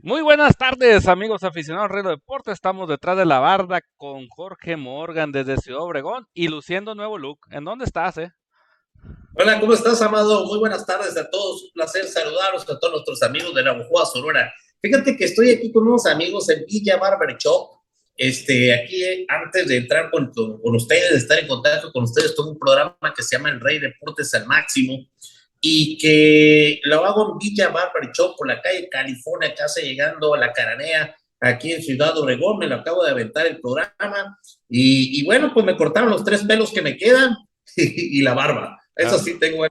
Muy buenas tardes, amigos aficionados al Reino Deporte. Estamos detrás de la barda con Jorge Morgan desde Ciudad Obregón y luciendo nuevo look. ¿En dónde estás, eh? Hola, ¿cómo estás, Amado? Muy buenas tardes a todos. Un placer saludarlos a todos nuestros amigos de Navojoa, Sonora. Fíjate que estoy aquí con unos amigos en Villa Barber Shop. Aquí, antes de entrar con ustedes, de estar en contacto con ustedes, tengo un programa que se llama El Rey Deportes al Máximo y que lo hago en Villa Barber Shop por la calle California, casi llegando a la Caranea, aquí en Ciudad Obregón. Me lo acabo de aventar el programa y bueno, pues me cortaron los 3 pelos que me quedan y la barba. Eso A, sí tengo,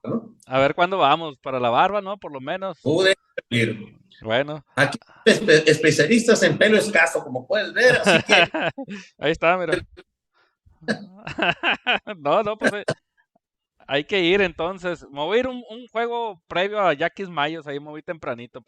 ¿no? a ver cuándo vamos para la barba, ¿no? Por lo menos. Pude ir. Bueno. Aquí especialistas en pelo escaso, como puedes ver, así que Ahí está, mira. No, no, pues hay que ir entonces. Me voy a ir un juego previo a Yaquis Mayos, ahí me voy tempranito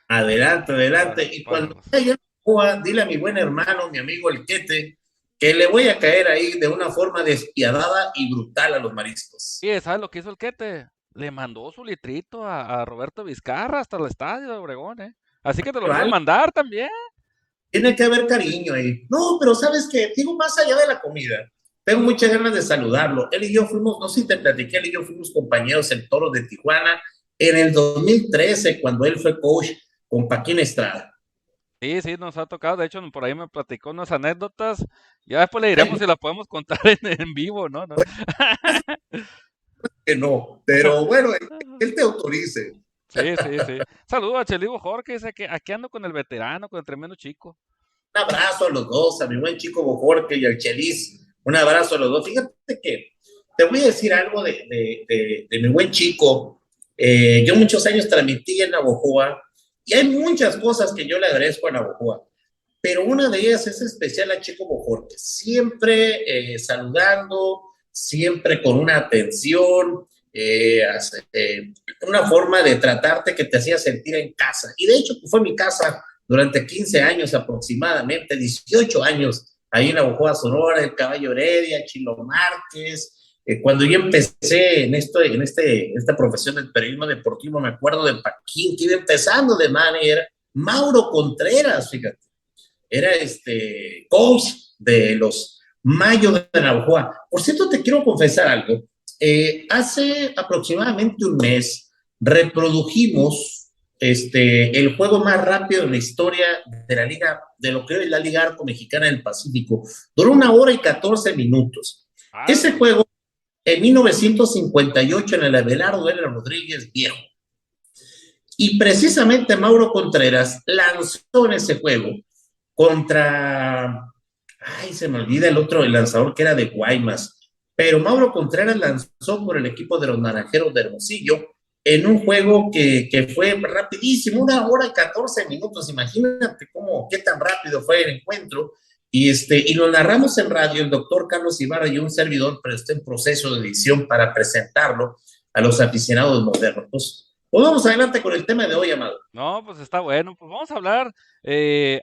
adelante, adelante. Y para cuando vaya a Cuba, dile a mi buen hermano, mi amigo el Quete, que le voy a caer ahí de una forma despiadada y brutal a los mariscos. Y ¿sabes lo que hizo el Quete? Le mandó su litrito a Roberto Vizcarra hasta el estadio de Obregón, ¿eh? Así que te lo puedo Vale, mandar también. tiene que haber cariño ahí. No, pero sabes que digo más allá de la comida. Tengo muchas ganas de saludarlo. Él y yo fuimos, no sé si te platiqué, él y yo fuimos compañeros en Toros de Tijuana en el 2013, cuando él fue coach con Paquín Estrada. Sí, sí, nos ha tocado. De hecho, por ahí me platicó unas anécdotas. Ya después le diremos Ay, si las podemos contar en vivo, ¿no? ¿No? que no, pero bueno, él te autorice. Sí, sí, sí. Saludos a Chelivo Jorge, dice que aquí ando con el veterano, con el tremendo chico. Un abrazo a los dos, a mi buen chico Bojorque y al Chelis. Un abrazo a los dos. Fíjate que te voy a decir algo de mi buen chico. Yo muchos años transmití en Navojoa y hay muchas cosas que yo le agradezco a Navojoa, pero una de ellas es especial a Chico Bojorque. Siempre saludando, siempre con una atención, una forma de tratarte que te hacía sentir en casa. Y de hecho, fue mi casa durante 15 años aproximadamente, 18 años, ahí en la Ojoa Sonora, el Caballo Heredia, Chilo Márquez. Cuando yo empecé esta profesión del periodismo deportivo, me acuerdo de Paquín, que iba empezando de manager, Mauro Contreras, fíjate, era coach de los Mayos de Navajoa. Por cierto, te quiero confesar algo. Hace aproximadamente un mes reprodujimos el juego más rápido en la historia de la liga, de lo que es la Liga Arco Mexicana del Pacífico. Duró 1 hora y 14 minutos. Ese ¡Hala! juego, en 1958, en el Abelardo L. Rodríguez Viejo. Y precisamente Mauro Contreras lanzó en ese juego contra, ay, se me olvida el lanzador que era de Guaymas, pero Mauro Contreras lanzó por el equipo de los Naranjeros de Hermosillo en un juego que fue rapidísimo, 1 hora y 14 minutos. Imagínate qué tan rápido fue el encuentro. Y lo narramos en radio, el doctor Carlos Ibarra y un servidor, pero está en proceso de edición para presentarlo a los aficionados modernos. Pues vamos adelante con el tema de hoy, Amado. No, pues está bueno. Pues vamos a hablar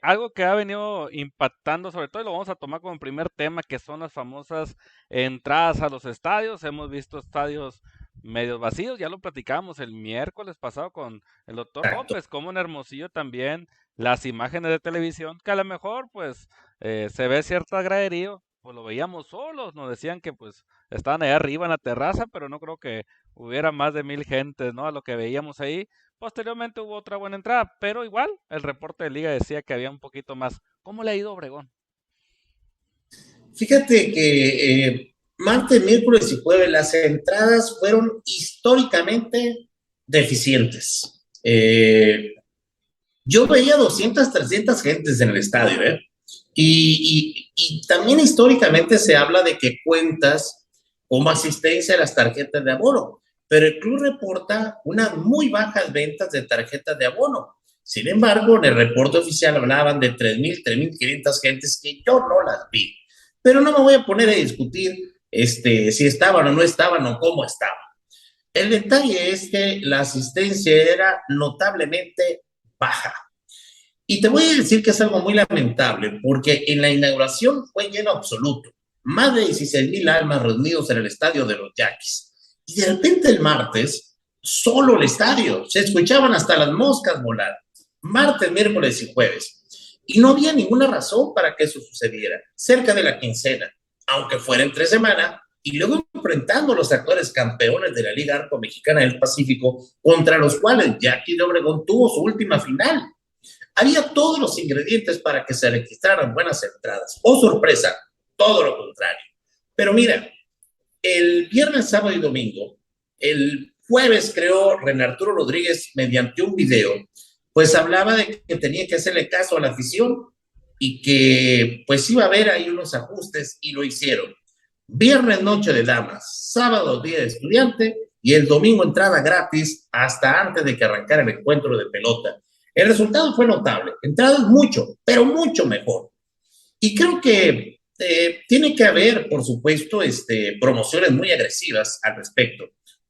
algo que ha venido impactando, sobre todo, y lo vamos a tomar como primer tema, que son las famosas entradas a los estadios. Hemos visto estadios medio vacíos, ya lo platicamos el miércoles pasado con el doctor Exacto. López, como en Hermosillo también las imágenes de televisión, que a lo mejor pues se ve cierto graderío, pues lo veíamos solos, nos decían que pues estaban allá arriba en la terraza, pero no creo que hubiera más de 1,000 gentes, ¿no? A lo que veíamos ahí. Posteriormente hubo otra buena entrada, pero igual el reporte de liga decía que había un poquito más. ¿Cómo le ha ido a Obregón? Fíjate que martes, miércoles y jueves las entradas fueron históricamente deficientes. Yo veía 200, 300 gentes en el estadio, ¿eh? Y también históricamente se habla de que cuentas como asistencia a las tarjetas de abono, pero el club reporta unas muy bajas ventas de tarjetas de abono. Sin embargo, en el reporte oficial hablaban de 3,000, 3,500 gentes que yo no las vi. Pero no me voy a poner a discutir si estaban o no estaban o cómo estaban. El detalle es que la asistencia era notablemente baja. Y te voy a decir que es algo muy lamentable, porque en la inauguración fue lleno absoluto. Más de 16,000 almas reunidos en el estadio de los Yaquis. Y de repente el martes, solo el estadio. Se escuchaban hasta las moscas volar. martes, miércoles y jueves. Y no había ninguna razón para que eso sucediera, cerca de la quincena, aunque fuera entre semana, y luego enfrentando a los actuales campeones de la Liga Arco Mexicana del Pacífico, contra los cuales Jackie de Obregón tuvo su última final. Había todos los ingredientes para que se registraran buenas entradas. Oh, sorpresa, todo lo contrario. Pero mira, el viernes, sábado y domingo, el jueves creo René Arturo Rodríguez mediante un video, pues hablaba de que tenía que hacerle caso a la afición y que pues iba a haber ahí unos ajustes y lo hicieron. Viernes noche de damas, sábado día de estudiante y el domingo entrada gratis hasta antes de que arrancara el encuentro de pelota. El resultado fue notable, entradas mucho, pero mucho mejor. Y creo que tiene que haber, por supuesto, promociones muy agresivas al respecto.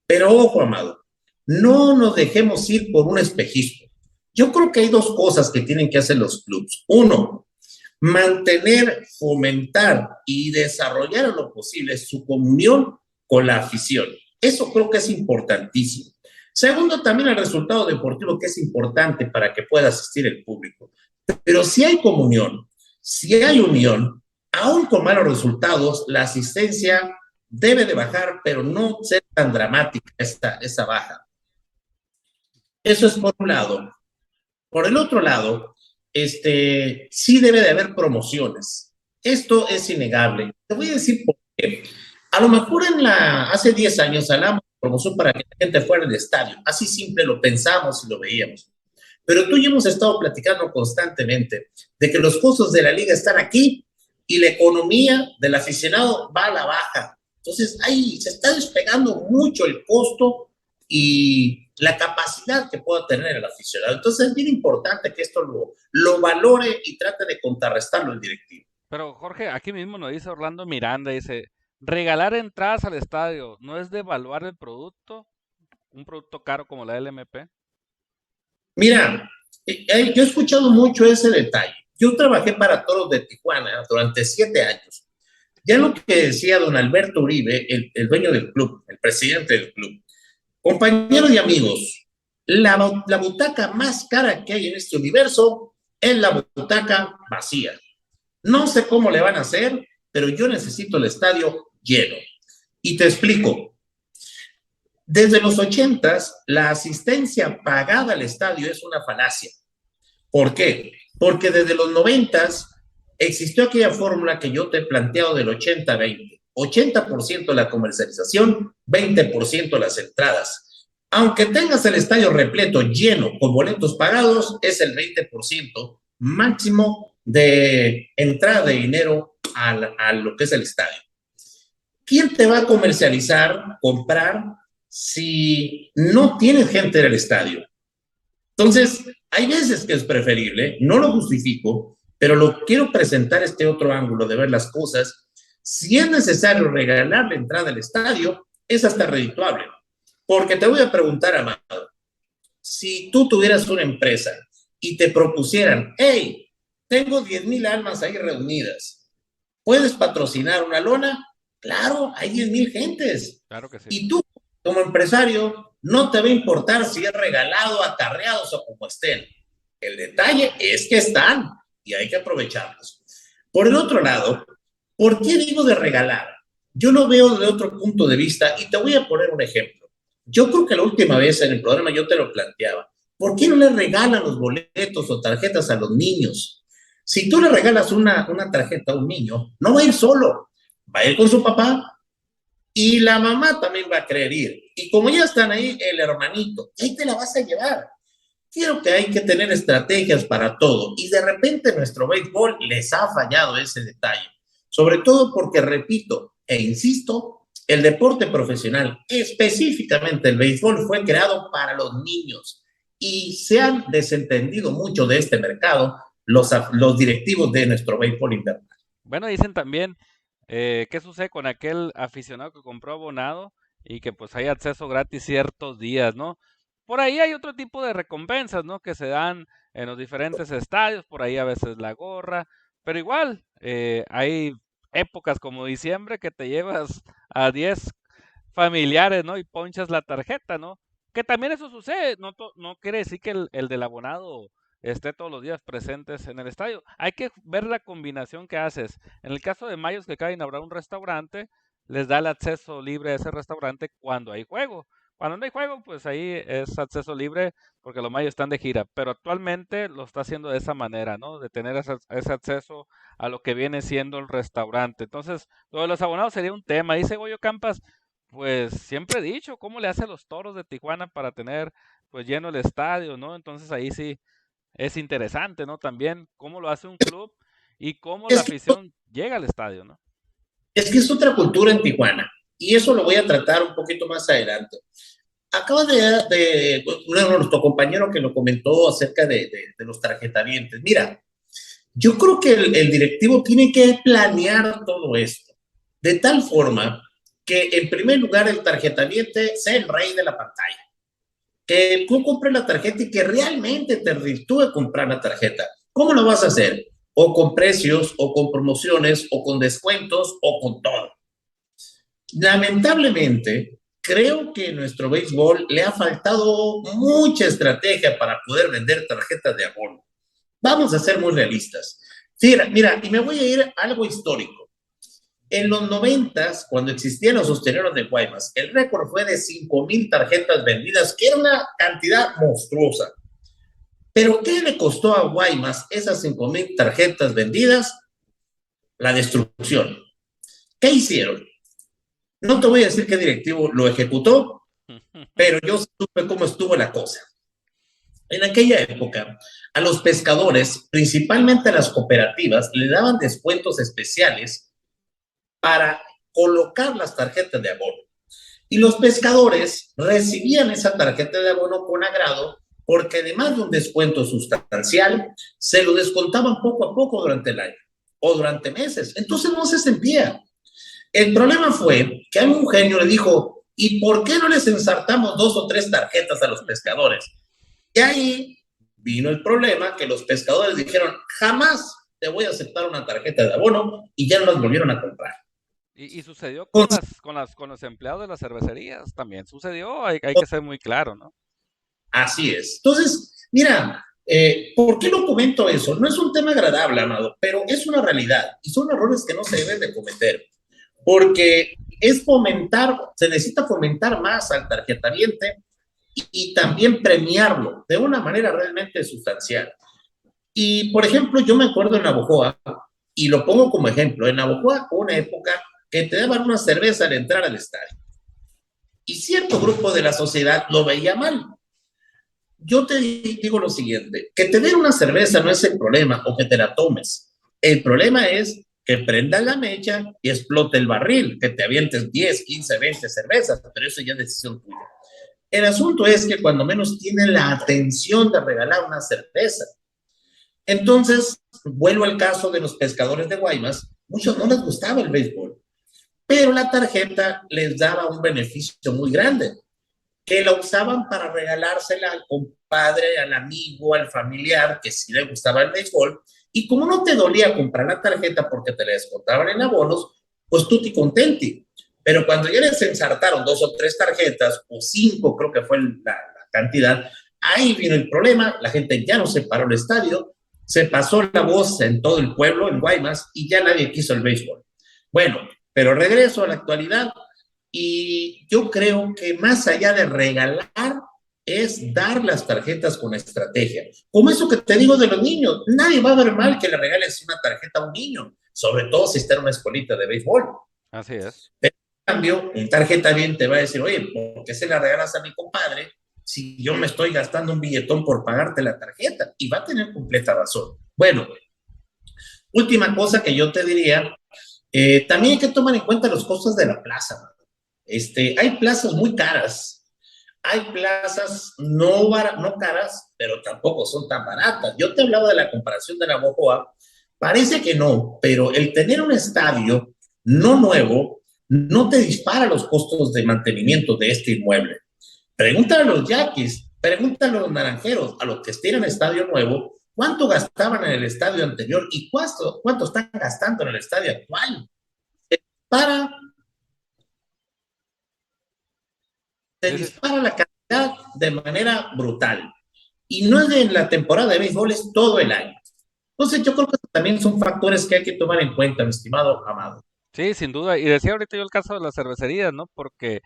Pero ojo, Amado, no nos dejemos ir por un espejismo. Yo creo que hay dos cosas que tienen que hacer los clubes. Uno, mantener, fomentar y desarrollar en lo posible su comunión con la afición. Eso creo que es importantísimo. Segundo, también el resultado deportivo, que es importante para que pueda asistir el público. Pero si hay comunión, si hay unión, aún con malos resultados, la asistencia debe de bajar, pero no ser tan dramática esa baja. Eso es por un lado. Por el otro lado, sí debe de haber promociones. Esto es innegable. Te voy a decir por qué. A lo mejor hace 10 años hablamos de promoción para que la gente fuera al estadio. Así simple lo pensamos y lo veíamos. Pero tú y yo hemos estado platicando constantemente de que los costos de la liga están aquí y la economía del aficionado va a la baja. Entonces, ahí se está despegando mucho el costo y la capacidad que pueda tener el aficionado. Entonces, es bien importante que esto lo valore y trate de contrarrestarlo el directivo. Pero Jorge, aquí mismo nos dice Orlando Miranda, dice, regalar entradas al estadio no es devaluar el producto, un producto caro como la LMP. Mira, yo he escuchado mucho ese detalle. Yo trabajé para Toros de Tijuana durante 7 años. Ya lo que decía don Alberto Uribe, el dueño del club, el presidente del club, compañeros y amigos, la butaca más cara que hay en este universo es la butaca vacía. No sé cómo le van a hacer, pero yo necesito el estadio lleno. Y te explico. Desde los 80s, la asistencia pagada al estadio es una falacia. ¿Por qué? Porque desde los 90s existió aquella fórmula que yo te he planteado del 80-20. 80% la comercialización, 20% las entradas. Aunque tengas el estadio repleto, lleno, con boletos pagados, es el 20% máximo de entrada de dinero a lo que es el estadio. ¿Quién te va a comercializar, comprar, si no tienes gente en el estadio? Entonces, hay veces que es preferible, no lo justifico, pero lo quiero presentar este otro ángulo de ver las cosas. Si es necesario regalar la entrada al estadio, es hasta redituable. Porque te voy a preguntar, Amado, si tú tuvieras una empresa y te propusieran, hey, tengo 10,000 almas ahí reunidas, ¿puedes patrocinar una lona? Claro, hay 10,000 gentes. Claro que sí. Y tú, como empresario, no te va a importar si es regalado, acarreados o como estén. El detalle es que están y hay que aprovecharlos. Por el otro lado, ¿por qué digo de regalar? Yo lo veo de otro punto de vista y te voy a poner un ejemplo. Yo creo que la última vez en el programa yo te lo planteaba. ¿Por qué no le regalan los boletos o tarjetas a los niños? Si tú le regalas una tarjeta a un niño, no va a ir solo, va a ir con su papá y la mamá también va a querer ir. Y como ya están ahí, el hermanito, ahí te la vas a llevar. Creo que hay que tener estrategias para todo y de repente nuestro béisbol les ha fallado ese detalle, sobre todo porque, repito e insisto, el deporte profesional, específicamente el béisbol, fue creado para los niños y se han desentendido mucho de este mercado los directivos de nuestro béisbol invernal. Bueno, dicen también, ¿qué sucede con aquel aficionado que compró abonado y que pues hay acceso gratis ciertos días, ¿no? Por ahí hay otro tipo de recompensas, ¿no? Que se dan en los diferentes estadios, por ahí a veces la gorra, pero igual, hay épocas como diciembre que te llevas a 10 familiares, ¿no? Y ponchas la tarjeta, ¿no? Que también eso sucede, no quiere decir que el del abonado esté todos los días presentes en el estadio. Hay que ver la combinación que haces. En el caso de Mayos, que acaba de inaugurar un restaurante, les da el acceso libre a ese restaurante cuando hay juego. Cuando no hay juego, pues ahí es acceso libre porque los Mayos están de gira. Pero actualmente lo está haciendo de esa manera, ¿no? De tener ese acceso a lo que viene siendo el restaurante. Entonces, lo de los abonados sería un tema. Dice Goyo Campas, pues siempre he dicho, ¿cómo le hace a los Toros de Tijuana para tener pues lleno el estadio, ¿no? Entonces ahí sí es interesante, ¿no? También cómo lo hace un club y cómo la Es que, afición llega al estadio, ¿no? es que es otra cultura en Tijuana y eso lo voy a tratar un poquito más adelante. Acaba nuestro compañero que lo comentó acerca de los tarjetavientes. Mira, yo creo que el directivo tiene que planear todo esto de tal forma que en primer lugar el tarjetaviente sea el rey de la pantalla. Que tú compres la tarjeta y que realmente te virtúe comprar la tarjeta. ¿Cómo lo vas a hacer? O con precios, o con promociones, o con descuentos, o con todo. Lamentablemente, creo que en nuestro béisbol le ha faltado mucha estrategia para poder vender tarjetas de abono. Vamos a ser muy realistas. Mira, y me voy a ir a algo histórico. En los 90, cuando existían los sostenidos de Guaymas, el récord fue de 5,000 tarjetas vendidas, que era una cantidad monstruosa. Pero ¿qué le costó a Guaymas esas 5,000 tarjetas vendidas? La destrucción. ¿Qué hicieron? No te voy a decir qué directivo lo ejecutó, pero yo supe cómo estuvo la cosa. En aquella época, a los pescadores, principalmente a las cooperativas, le daban descuentos especiales para colocar las tarjetas de abono. Y los pescadores recibían esa tarjeta de abono con agrado porque además de un descuento sustancial, se lo descontaban poco a poco durante el año o durante meses. Entonces no se sentía. El problema fue que a un genio le dijo, ¿y por qué no les ensartamos 2 o 3 tarjetas a los pescadores? Y ahí vino el problema que los pescadores dijeron, jamás te voy a aceptar una tarjeta de abono y ya no las volvieron a comprar. Y sucedió con Entonces, con los empleados de las cervecerías también. Sucedió, hay que ser muy claro, ¿no? así es. Entonces, mira, ¿por qué no comento eso? No es un tema agradable, Amado, pero es una realidad y son errores que no se deben de cometer, porque es fomentar, se necesita fomentar más al tarjetaviente y también premiarlo de una manera realmente sustancial. Y, por ejemplo, yo me acuerdo en Navojoa, y lo pongo como ejemplo, en Navojoa hubo una época que te daban una cerveza al entrar al estadio, y cierto grupo de la sociedad lo veía mal. Yo te digo lo siguiente, que te den una cerveza no es el problema o que te la tomes. El problema es que prenda la mecha y explote el barril, que te avientes 10, 15, 20 cervezas, pero eso ya es decisión tuya. El asunto es que cuando menos tienen la atención de regalar una cerveza. Entonces, vuelvo al caso de los pescadores de Guaymas, muchos no les gustaba el béisbol, pero la tarjeta les daba un beneficio muy grande que la usaban para regalársela al compadre, al amigo, al familiar que sí le gustaba el béisbol. Y como no te dolía comprar la tarjeta porque te la descontaban en abonos, pues tú te contenti. Pero cuando ya les ensartaron 2 o 3 tarjetas, o 5, creo que fue la cantidad, ahí vino el problema. La gente ya no se paró el estadio, se pasó la voz en todo el pueblo, en Guaymas, y ya nadie quiso el béisbol. Bueno, pero regreso a la actualidad. Y yo creo que más allá de regalar, es dar las tarjetas con estrategia. Como eso que te digo de los niños, nadie va a ver mal que le regales una tarjeta a un niño, sobre todo si está en una escuelita de béisbol. Así es. Pero en cambio, un tarjeta bien te va a decir, oye, ¿por qué se la regalas a mi compadre si yo me estoy gastando un billetón por pagarte la tarjeta? Y va a tener completa razón. Bueno, última cosa que yo te diría, también hay que tomar en cuenta los costos de la plaza. Hay plazas muy caras, hay plazas no caras, pero tampoco son tan baratas. Yo te hablaba de la comparación de la Bojoa, parece que no, pero el tener un estadio no nuevo no te dispara los costos de mantenimiento de este inmueble. Pregúntale a los yaquis, pregúntale a los naranjeros, a los que tienen estadio nuevo, cuánto gastaban en el estadio anterior y cuánto están gastando en el estadio actual. Para se Sí, sí, sí. dispara la cantidad de manera brutal. Y no es de la temporada de béisbol, es todo el año. Entonces yo creo que también son factores que hay que tomar en cuenta, mi estimado Amado. Sí, sin duda. Y decía ahorita yo el caso de las cervecerías, ¿no? Porque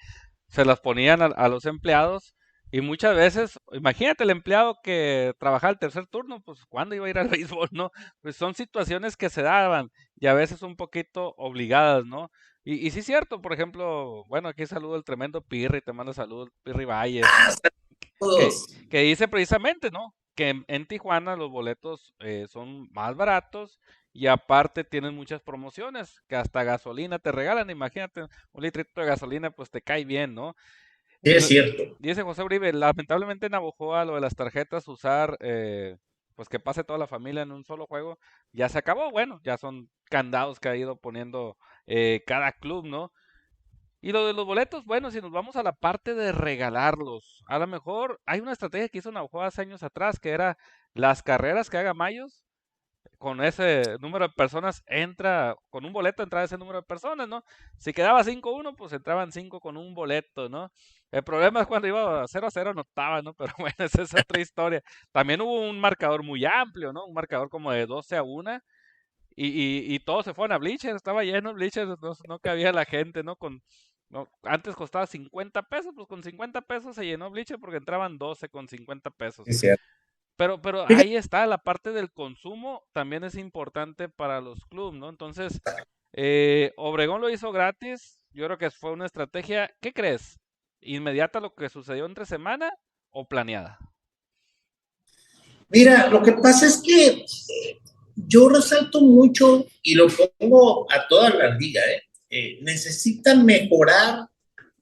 se las ponían a los empleados y muchas veces, imagínate el empleado que trabajaba el tercer turno, pues ¿cuándo iba a ir al béisbol, no? Pues son situaciones que se daban y a veces un poquito obligadas, ¿no? Y sí es cierto, por ejemplo, bueno, aquí saludo el tremendo Pirri, te mando saludos, Pirri Valles, Ah, que, saludos. que dice precisamente, ¿no? Que en Tijuana los boletos son más baratos y aparte tienen muchas promociones, que hasta gasolina te regalan, imagínate, un litrito de gasolina pues te cae bien, ¿no? Sí, es cierto. Dice José Uribe, lamentablemente en Navojoa lo de las tarjetas usar, pues que pase toda la familia en un solo juego, ya se acabó, bueno, ya son candados que ha ido poniendo cada club, ¿no? Y lo de los boletos, bueno, si nos vamos a la parte de regalarlos, a lo mejor hay una estrategia que hizo Navajo hace años atrás, que era las carreras que haga Mayos, con ese número de personas entra, con un boleto entraba ese número de personas, ¿no? Si quedaba 5-1, pues entraban 5 con un boleto, ¿no? El problema es cuando iba 0-0 anotaba, ¿no? Pero bueno, esa es otra historia. También hubo un marcador muy amplio, ¿no? Un marcador como de 12-1 y todos se fueron a bleachers, estaba lleno de bleachers, no cabía la gente, ¿no? No, antes costaba 50 pesos, pues con 50 pesos se llenó bleacher porque entraban 12 con 50 pesos. Es cierto. Pero Fíjate, ahí está, la parte del consumo también es importante para los clubes, ¿no? Entonces, Obregón lo hizo gratis, yo creo que fue una estrategia, ¿qué crees? ¿Inmediata lo que sucedió entre semana o planeada? mira, lo que pasa es que yo resalto mucho y lo pongo a toda la liga, necesitan mejorar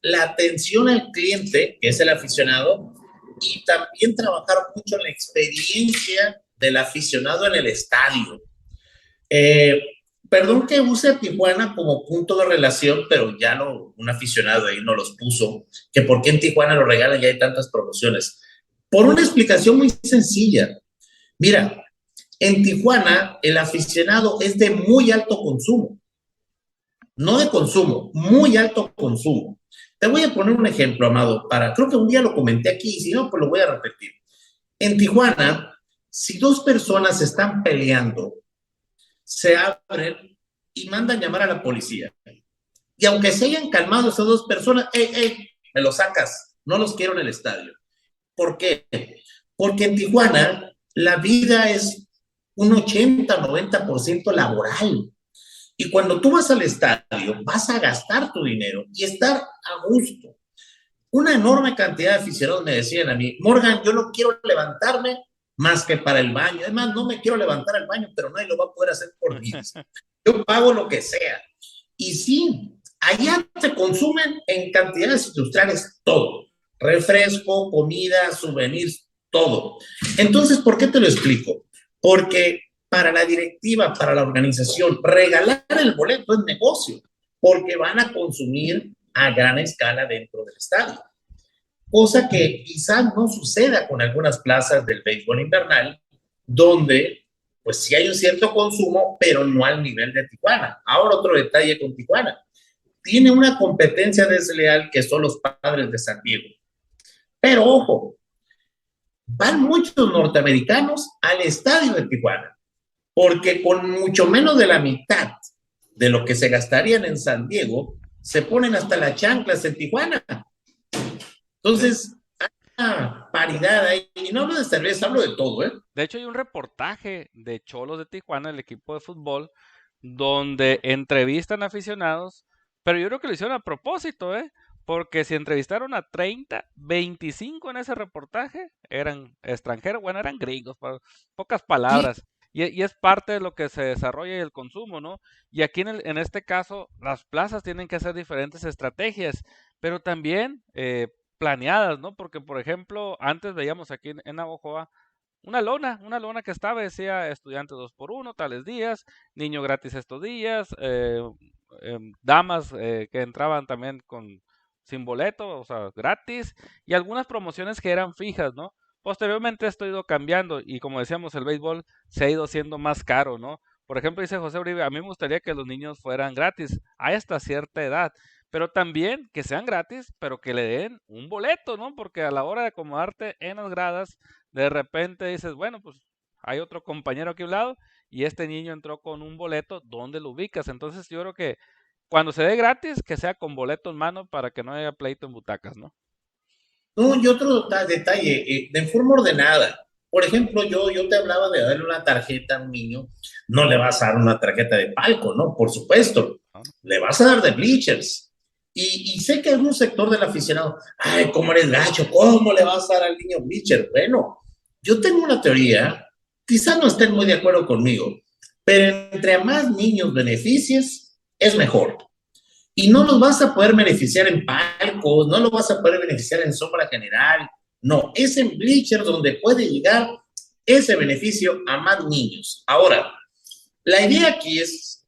la atención al cliente, que es el aficionado, y también trabajar mucho en la experiencia del aficionado en el estadio. Eh, Perdón que use a Tijuana como punto de relación, pero ya no, un aficionado ahí no los puso, que por qué en Tijuana lo regalan y hay tantas promociones. Por una explicación muy sencilla. Mira, en Tijuana el aficionado es de muy alto consumo, no de consumo, muy alto consumo. Te voy a poner un ejemplo, Amado, para, creo que un día lo comenté aquí, y si no, pues lo voy a repetir. En Tijuana, si dos personas están peleando, se abren y mandan llamar a la policía. Y aunque se hayan calmado esas dos personas, me los sacas, no los quiero en el estadio. ¿Por qué? Porque en Tijuana la vida es un 80-90% laboral. Y cuando tú vas al estadio, vas a gastar tu dinero y estar a gusto. Una enorme cantidad de aficionados me decían a mí, Morgan, yo no quiero levantarme más que para el baño. Además, no me quiero levantar al baño, pero nadie lo va a poder hacer por mí. Yo pago lo que sea. Y sí, allá se consumen en cantidades industriales todo. Refresco, comida, souvenirs, todo. Entonces, ¿por qué te lo explico? Porque para la directiva, para la organización, regalar el boleto es negocio, porque van a consumir a gran escala dentro del estadio. Cosa que quizás no suceda con algunas plazas del béisbol invernal, donde pues sí hay un cierto consumo, pero no al nivel de Tijuana. Ahora otro detalle con Tijuana. Tiene una competencia desleal que son los Padres de San Diego. Pero ojo, van muchos norteamericanos al estadio de Tijuana, porque con mucho menos de la mitad de lo que se gastarían en San Diego, se ponen hasta las chanclas en Tijuana. De, Entonces, hay una paridad ahí. Y no hablo de cerveza, hablo de todo, ¿eh? de hecho, hay un reportaje de Cholos de Tijuana, el equipo de fútbol, donde entrevistan aficionados, pero yo creo que lo hicieron a propósito, ¿eh? Porque si entrevistaron a 30, 25 en ese reportaje eran extranjeros, bueno, eran gringos, pocas Sí, palabras. Y es parte de lo que se desarrolla y el consumo, ¿no? Y aquí en este caso, las plazas tienen que hacer diferentes estrategias, pero también planeadas, ¿no? Porque, por ejemplo, antes veíamos aquí en Navojoa una lona que estaba, decía estudiante 2x1, tales días, niño gratis estos días, damas que entraban también sin boleto, o sea, gratis, y algunas promociones que eran fijas, ¿no? Posteriormente esto ha ido cambiando y como decíamos, el béisbol se ha ido haciendo más caro, ¿no? Por ejemplo, dice José Uribe, a mí me gustaría que los niños fueran gratis a esta cierta edad, pero también que sean gratis, pero que le den un boleto, ¿no? Porque a la hora de acomodarte en las gradas, de repente dices, bueno, pues hay otro compañero aquí a un lado y este niño entró con un boleto, ¿dónde lo ubicas? Entonces yo creo que cuando se dé gratis, que sea con boleto en mano para que no haya pleito en butacas, ¿no? No, y otro detalle, de forma ordenada. Por ejemplo, yo te hablaba de darle una tarjeta a un niño, no le vas a dar una tarjeta de palco, ¿no? Por supuesto, ¿No? le vas a dar de bleachers. Y sé que algún sector del aficionado, ay, ¿cómo eres gacho? ¿Cómo le vas a dar al niño bleachers? Bueno, yo tengo una teoría, quizás no estén muy de acuerdo conmigo, pero entre más niños beneficies, es mejor. Y no los vas a poder beneficiar en palcos, no los vas a poder beneficiar en sombra general, no, es en bleachers donde puede llegar ese beneficio a más niños. Ahora, la idea aquí es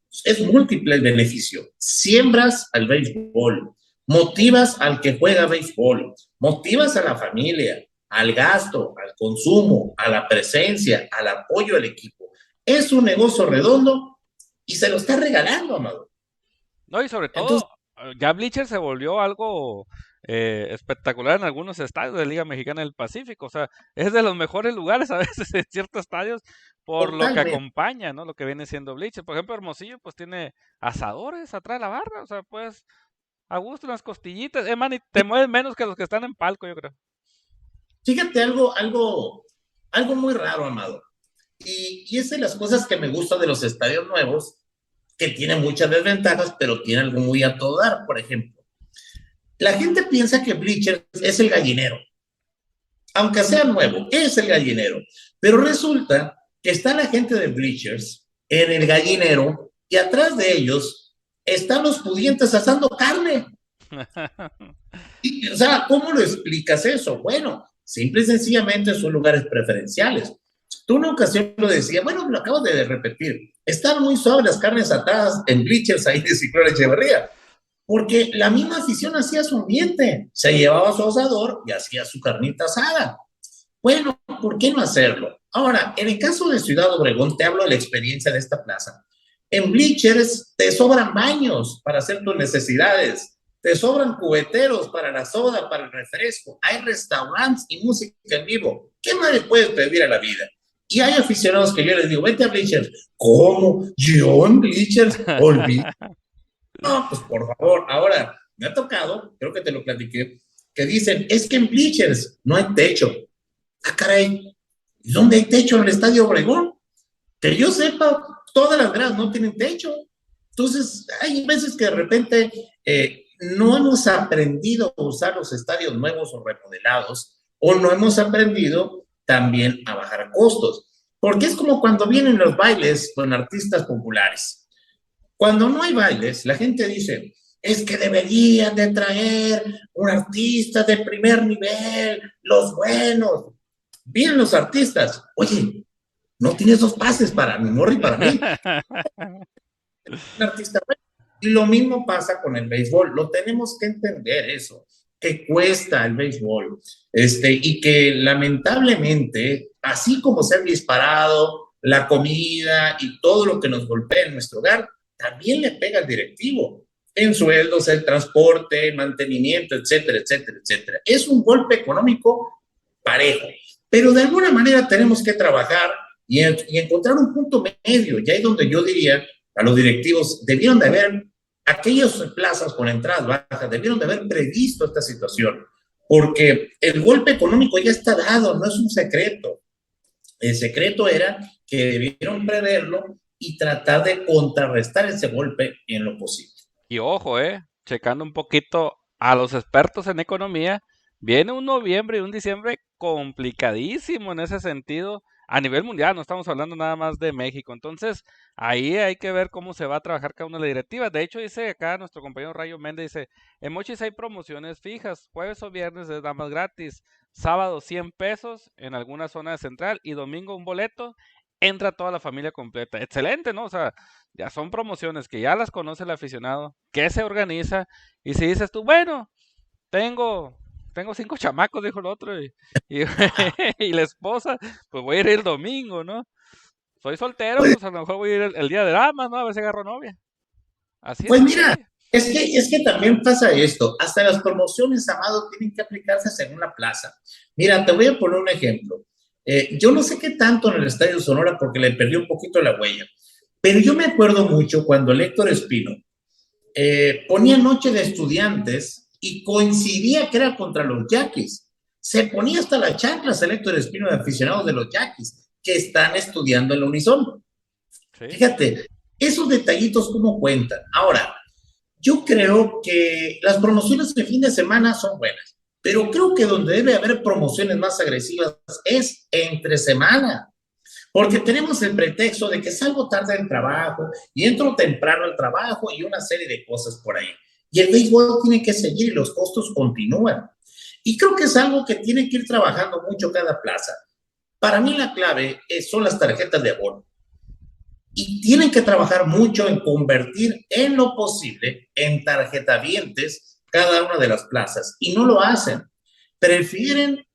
múltiple el beneficio. Siembras al béisbol, motivas al que juega béisbol, motivas a la familia, al gasto, al consumo, a la presencia, al apoyo al equipo. Es un negocio redondo y se lo está regalando, Amado. No, y sobre Entonces, todo, ya Bleacher se volvió algo espectacular en algunos estadios de Liga Mexicana del Pacífico. O sea, es de los mejores lugares a veces en ciertos estadios por lo que totalmente. acompaña, ¿no? Lo que viene siendo Bleacher. Por ejemplo, Hermosillo, pues tiene asadores atrás de la barra. O sea, pues a gusto unas costillitas. Man, y te mueves menos que los que están en palco, yo creo. Fíjate algo muy raro, Amado. Y es de las cosas que me gusta de los estadios nuevos, que tienen muchas desventajas, pero tiene algo muy a todo dar. Por ejemplo, la gente piensa que Bleachers es el gallinero, aunque sea nuevo, es el gallinero. Pero resulta que está la gente de Bleachers en el gallinero y atrás de ellos están los pudientes asando carne. O sea, ¿cómo lo explicas eso? Bueno, simple y sencillamente son lugares preferenciales. Tú una ocasión lo decías, bueno, lo acabas de repetir, están muy suaves las carnes atadas en bleachers ahí de Ciclón Echeverría, porque la misma afición hacía su ambiente, se llevaba su asador y hacía su carnita asada. Bueno, ¿por qué no hacerlo? Ahora, en el caso de Ciudad Obregón, te hablo de la experiencia de esta plaza. En bleachers te sobran baños para hacer tus necesidades, te sobran cubeteros para la soda, para el refresco, hay restaurantes y música en vivo. ¿Qué más le puedes pedir a la vida? Y hay aficionados que yo les digo, vete a bleachers. ¿Cómo? ¿Yo en bleachers? Olvídate. No, pues por favor. Ahora, me ha tocado, creo que te lo platiqué, que dicen, es que en bleachers no hay techo. Ah, caray, ¿y dónde hay techo en el Estadio Obregón? Que yo sepa, todas las gradas no tienen techo. Entonces, hay veces que de repente no hemos aprendido a usar los estadios nuevos o remodelados, o no hemos aprendido también a bajar costos. Porque es como cuando vienen los bailes con artistas populares. Cuando no hay bailes, la gente dice, es que deberían de traer un artista de primer nivel, los buenos. Vienen los artistas, oye, no tienes dos pases para mi morri y para mí. Un artista bueno. Y lo mismo pasa con el béisbol. Lo tenemos que entender eso, que cuesta el béisbol. Y que lamentablemente, así como se han disparado la comida y todo lo que nos golpea en nuestro hogar, también le pega al directivo en sueldos, el transporte, el mantenimiento, etcétera, etcétera, etcétera. Es un golpe económico parejo, pero de alguna manera tenemos que trabajar y encontrar un punto medio. Y ahí donde yo diría a los directivos, debieron de haber, aquellas plazas con entradas bajas, debieron de haber previsto esta situación, porque el golpe económico ya está dado, no es un secreto. El secreto era que debieron preverlo y tratar de contrarrestar ese golpe en lo posible. Y ojo, checando un poquito a los expertos en economía, viene un noviembre y un diciembre complicadísimo en ese sentido a nivel mundial, no estamos hablando nada más de México. Entonces, ahí hay que ver cómo se va a trabajar cada una de las directivas. De hecho, dice acá nuestro compañero Rayo Méndez, dice, en Mochis hay promociones fijas, jueves o viernes es nada más gratis, sábado 100 pesos en alguna zona central y domingo un boleto, entra toda la familia completa. Excelente, ¿no? O sea, ya son promociones que ya las conoce el aficionado, que se organiza, y si dices tú, bueno, tengo, tengo 5 chamacos, dijo el otro, y, y la esposa, pues voy a ir el domingo, ¿no? Soy soltero, Pues, pues a lo mejor voy a ir el día de damas, ¿no? A ver si agarro novia. Así de pues mira, sencillo. es que también pasa esto, hasta las promociones, Amado, tienen que aplicarse según la plaza. Mira, te voy a poner un ejemplo. Yo no sé qué tanto en el Estadio Sonora porque le perdí un poquito la huella, pero yo me acuerdo mucho cuando el Héctor Espino ponía Noche de Estudiantes y coincidía que era contra los Yaquis. Se ponía hasta las chanclas el Héctor Espino de aficionados de los Yaquis que están estudiando en la Unison. Sí, Fíjate, esos detallitos cómo cuentan. Ahora, yo creo que las promociones de fin de semana son buenas, pero creo que donde debe haber promociones más agresivas es entre semana, porque tenemos el pretexto de que salgo tarde del trabajo y entro temprano al trabajo y una serie de cosas por ahí. Y el béisbol tiene que seguir y los costos continúan. Y creo que es algo que tiene que ir trabajando mucho cada plaza. Para mí la clave son las tarjetas de abono y tienen que trabajar mucho en convertir en lo posible en tarjetavientes cada una de las plazas y no lo hacen. Prefieren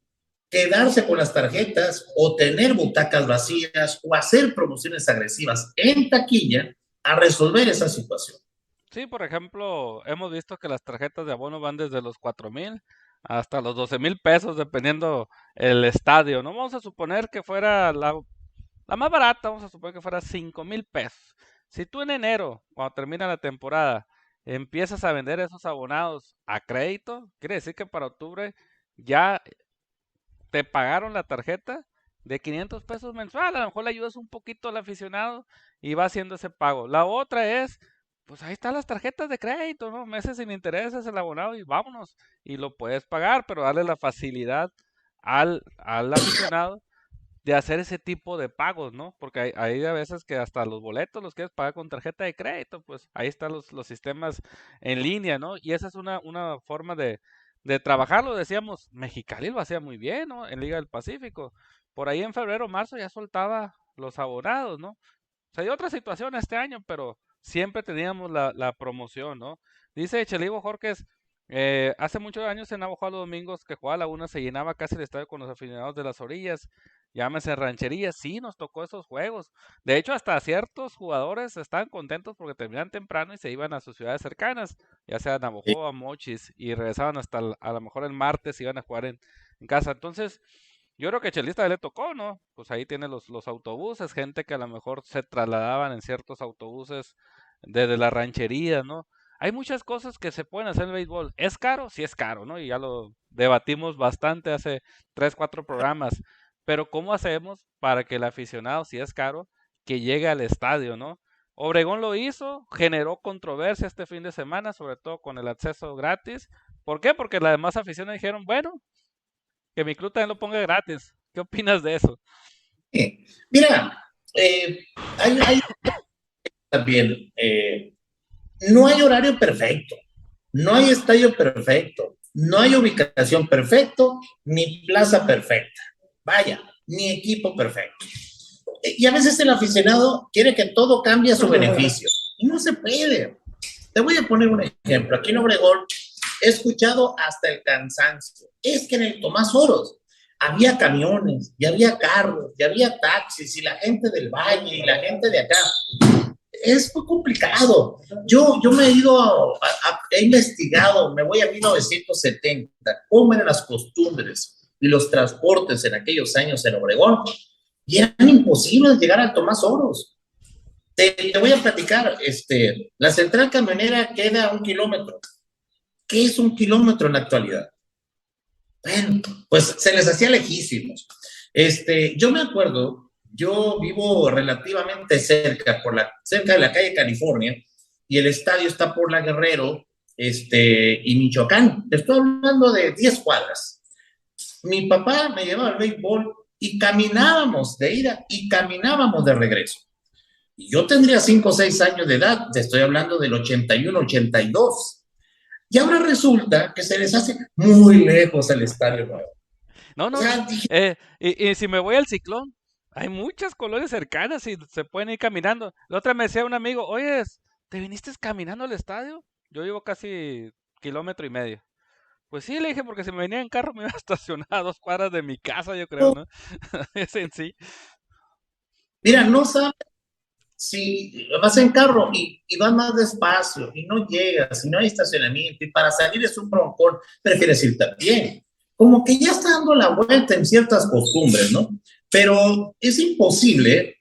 quedarse con las tarjetas o tener butacas vacías o hacer promociones agresivas en taquilla a resolver esa situación. sí, por ejemplo, hemos visto que las tarjetas de abono van desde los 4,000 hasta los 12,000 pesos, dependiendo el estadio. No vamos a suponer que fuera la más barata, vamos a suponer que fuera 5,000 pesos. Si tú en enero, cuando termina la temporada, empiezas a vender esos abonados a crédito, quiere decir que para octubre ya te pagaron la tarjeta de 500 pesos mensual. A lo mejor le ayudas un poquito al aficionado y va haciendo ese pago. La otra es, pues ahí están las tarjetas de crédito, ¿no? Meses sin intereses, el abonado y vámonos. Y lo puedes pagar, pero darle la facilidad al aficionado de hacer ese tipo de pagos, ¿no? Porque hay a veces que hasta los boletos los quieres pagar con tarjeta de crédito, pues ahí están los sistemas en línea, ¿no? Y esa es una forma de trabajarlo, decíamos, Mexicali lo hacía muy bien, ¿no? En Liga del Pacífico. Por ahí en febrero, marzo ya soltaba los abonados, ¿no? Se dio otra situación este año, pero siempre teníamos la promoción, ¿no? Dice Chelivo Jorges, hace muchos años en Navajo los domingos que jugaba Laguna se llenaba casi el estadio con los aficionados de las orillas, llámese rancherías, sí, nos tocó esos juegos. De hecho, hasta ciertos jugadores estaban contentos porque terminaban temprano y se iban a sus ciudades cercanas, ya sea Navajo, Mochis, y regresaban hasta a lo mejor el martes, iban a jugar en casa. Entonces, yo creo que Chelista le tocó, ¿no? Pues ahí tiene los autobuses, gente que a lo mejor se trasladaban en ciertos autobuses desde la ranchería, ¿no? Hay muchas cosas que se pueden hacer en el béisbol. ¿Es caro? Sí es caro, ¿no? Y ya lo debatimos bastante hace 3, 4 programas. Pero ¿cómo hacemos para que el aficionado, si es caro, que llegue al estadio, ¿no? Obregón lo hizo, generó controversia este fin de semana, sobre todo con el acceso gratis. ¿Por qué? Porque las demás aficiones dijeron, bueno, que mi club también lo ponga gratis. ¿Qué opinas de eso? Mira, hay también, no hay horario perfecto, no hay estadio perfecto, no hay ubicación perfecto, ni plaza perfecta. Vaya, ni equipo perfecto. Y a veces el aficionado quiere que todo cambie a su beneficio. Y no se puede. Te voy a poner un ejemplo. Aquí en Obregón he escuchado hasta el cansancio. Es que en el Tomás Oros había camiones, y había carros, y había taxis, y la gente del valle, y la gente de acá. Es muy complicado. Yo me he ido, he investigado, me voy a 1970, cómo eran las costumbres y los transportes en aquellos años en Obregón, y eran imposibles llegar al Tomás Oros. Te voy a platicar, la central camionera queda a 1 kilómetro. ¿Qué es 1 kilómetro en la actualidad? Bueno, pues se les hacía lejísimos. Yo me acuerdo, yo vivo relativamente cerca de la calle California, y el estadio está por la Guerrero, y Michoacán. Te estoy hablando de 10 cuadras. Mi papá me llevaba al béisbol y caminábamos de ida y caminábamos de regreso. Y yo tendría 5 o 6 años de edad, te estoy hablando del 81, 82. Y ahora resulta que se les hace muy lejos el estadio nuevo. No, O no, sea, dije, y si me voy al Ciclón, hay muchas colonias cercanas y se pueden ir caminando. La otra me decía un amigo, oye, ¿te viniste caminando al estadio? Yo vivo casi 1,5 kilómetros. Pues sí, le dije, porque si me venía en carro me iba a estacionar a 2 cuadras de mi casa, yo creo, ¿no? Es en sí. mira, no sabes si vas en carro y vas más despacio y no llegas y no hay estacionamiento y para salir es un broncón, prefieres ir también. Como que ya está dando la vuelta en ciertas costumbres, ¿no? pero es imposible.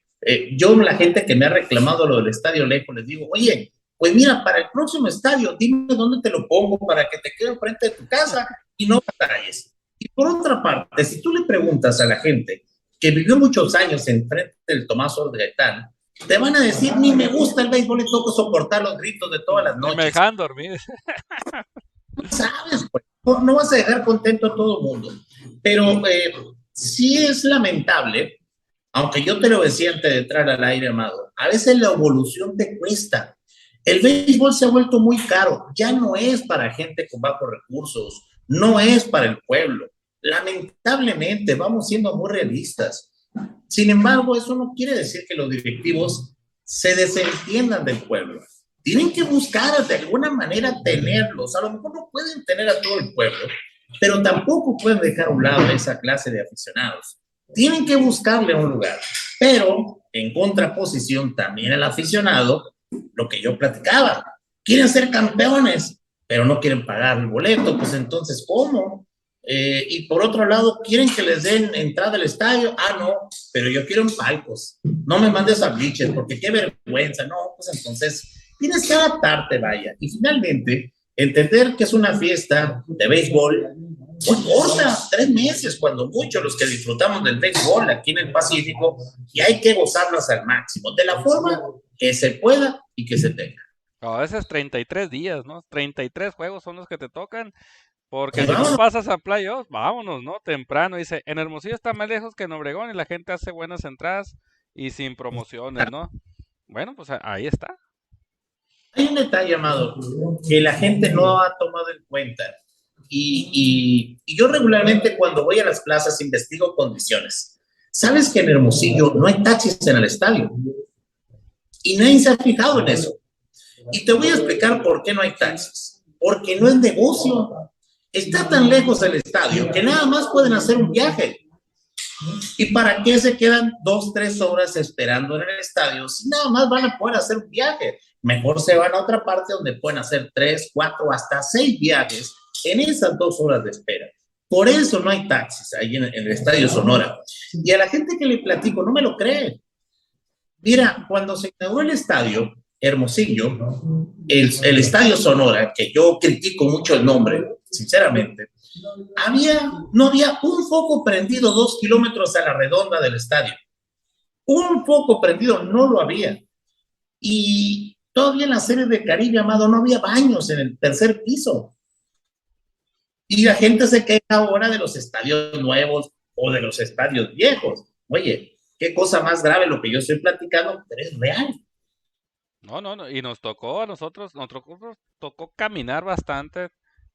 Yo, la gente que me ha reclamado lo del estadio lejos, les digo, oye, pues mira, para el próximo estadio, dime dónde te lo pongo para que te quede frente de tu casa y no batalles. Y por otra parte, si tú le preguntas a la gente que vivió muchos años enfrente del Tomás Gaitán, te van a decir, ni me gusta el béisbol y tengo que soportar los gritos de todas las Ni me noches. dejan dormir. No sabes, pues, no vas a dejar contento a todo el mundo. Pero sí es lamentable, aunque yo te lo decía antes de entrar al aire, Amado, a veces la evolución te cuesta. El béisbol se ha vuelto muy caro, ya no es para gente con bajos recursos, no es para el pueblo. Lamentablemente, vamos siendo muy realistas. Sin embargo, eso no quiere decir que los directivos se desentiendan del pueblo. Tienen que buscar de alguna manera tenerlos. A lo mejor no pueden tener a todo el pueblo, pero tampoco pueden dejar a un lado esa clase de aficionados. Tienen que buscarle un lugar. Pero en contraposición también al aficionado, lo que yo platicaba, quieren ser campeones, pero no quieren pagar el boleto, pues entonces, ¿cómo? Y por otro lado, quieren que les den entrada al estadio. Ah, no, pero yo quiero en palcos. No me mandes a bleachers porque qué vergüenza. No, pues entonces tienes que adaptarte, vaya. Y finalmente, entender que es una fiesta de béisbol muy corta, 3 meses, cuando mucho, los que disfrutamos del béisbol aquí en el Pacífico, y hay que gozarlas al máximo, de la forma que se pueda y que se tenga. A veces 33 días, ¿no? 33 juegos son los que te tocan. Porque Y si no vamos, pasas a playoffs, vámonos, ¿no? Temprano. Dice, en Hermosillo está más lejos que en Obregón y la gente hace buenas entradas y sin promociones, ¿no? Bueno, pues ahí está. hay un detalle, llamado que la gente no ha tomado en cuenta. Y yo regularmente cuando voy a las plazas investigo condiciones. ¿Sabes que en Hermosillo no hay taxis en el estadio? Y nadie se ha fijado en eso. Y te voy a explicar por qué no hay taxis. Porque no es negocio. Está tan lejos del estadio que nada más pueden hacer un viaje. ¿Y para qué se quedan 2, 3 horas esperando en el estadio si nada más van a poder hacer un viaje? Mejor se van a otra parte donde pueden hacer 3, 4, hasta 6 viajes en esas 2 horas de espera. Por eso no hay taxis ahí en el Estadio Sonora. Y a la gente que le platico no me lo cree. Mira, cuando se inauguró el estadio Hermosillo, el Estadio Sonora, que yo critico mucho el nombre, sinceramente, no había un foco prendido 2 kilómetros a la redonda del estadio. Un foco prendido no lo había. Y todavía en la serie de Caribe, Amado, no había baños en el tercer piso. Y la gente se queja ahora de los estadios nuevos o de los estadios viejos. Oye, qué cosa más grave lo que yo estoy platicando, pero es real. No, no, no. Y nos tocó a nosotros tocó caminar bastante,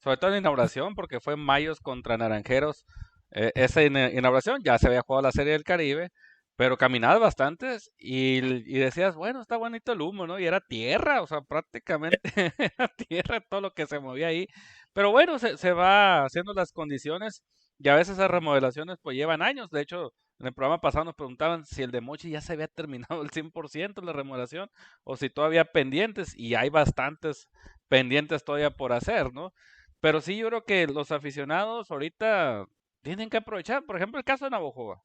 sobre todo en la inauguración, porque fue Mayos contra Naranjeros. Esa inauguración ya se había jugado la Serie del Caribe, pero caminabas bastantes y decías, bueno, está bonito el humo, ¿no? Y era tierra, o sea, prácticamente era tierra todo lo que se movía ahí. Pero bueno, se va haciendo las condiciones y a veces esas remodelaciones pues llevan años. De hecho, en el programa pasado nos preguntaban si el de Mochi ya se había terminado el 100% la remodelación o si todavía pendientes, y hay bastantes pendientes todavía por hacer, ¿no? Pero sí, yo creo que los aficionados ahorita tienen que aprovechar, por ejemplo, el caso de Navojoa.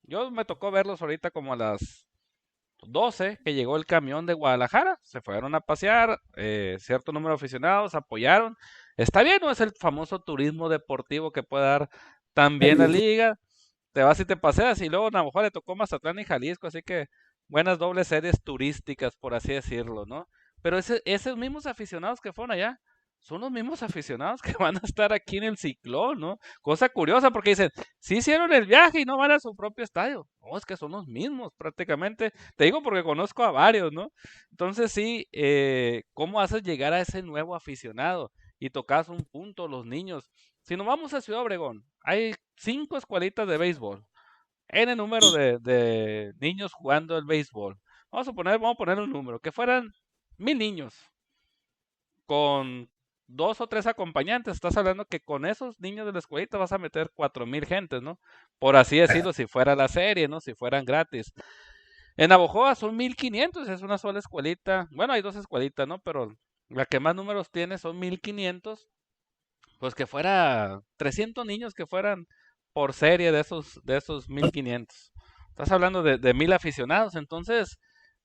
Yo me tocó verlos ahorita como a las 12 que llegó el camión de Guadalajara, se fueron a pasear, cierto número de aficionados apoyaron. Está bien, no es el famoso turismo deportivo que puede dar también la liga. Te vas y te paseas y luego a Navajo le tocó Mazatlán y Jalisco, así que buenas dobles series turísticas, por así decirlo, ¿no? Pero esos mismos aficionados que fueron allá son los mismos aficionados que van a estar aquí en el Ciclón, ¿no? Cosa curiosa porque dicen, sí hicieron el viaje y no van a su propio estadio. No, es que son los mismos prácticamente. Te digo porque conozco a varios, ¿no? Entonces sí, ¿cómo haces llegar a ese nuevo aficionado? Y tocas un punto, los niños. Si nos vamos a Ciudad Obregón, hay 5 escuelitas de béisbol. N número de niños jugando el béisbol. Vamos a poner un número, que fueran 1000 niños con 2 o 3 acompañantes. Estás hablando que con esos niños de la escuelita vas a meter 4000 gentes, ¿no? Por así decirlo, si fuera la serie, ¿no? Si fueran gratis. En Navojoa son 1500, es una sola escuelita. Bueno, hay 2 escuelitas, ¿no? Pero la que más números tiene son 1500. Pues que fuera 300 niños que fueran por serie de esos 1500. estás hablando de 1,000 aficionados, entonces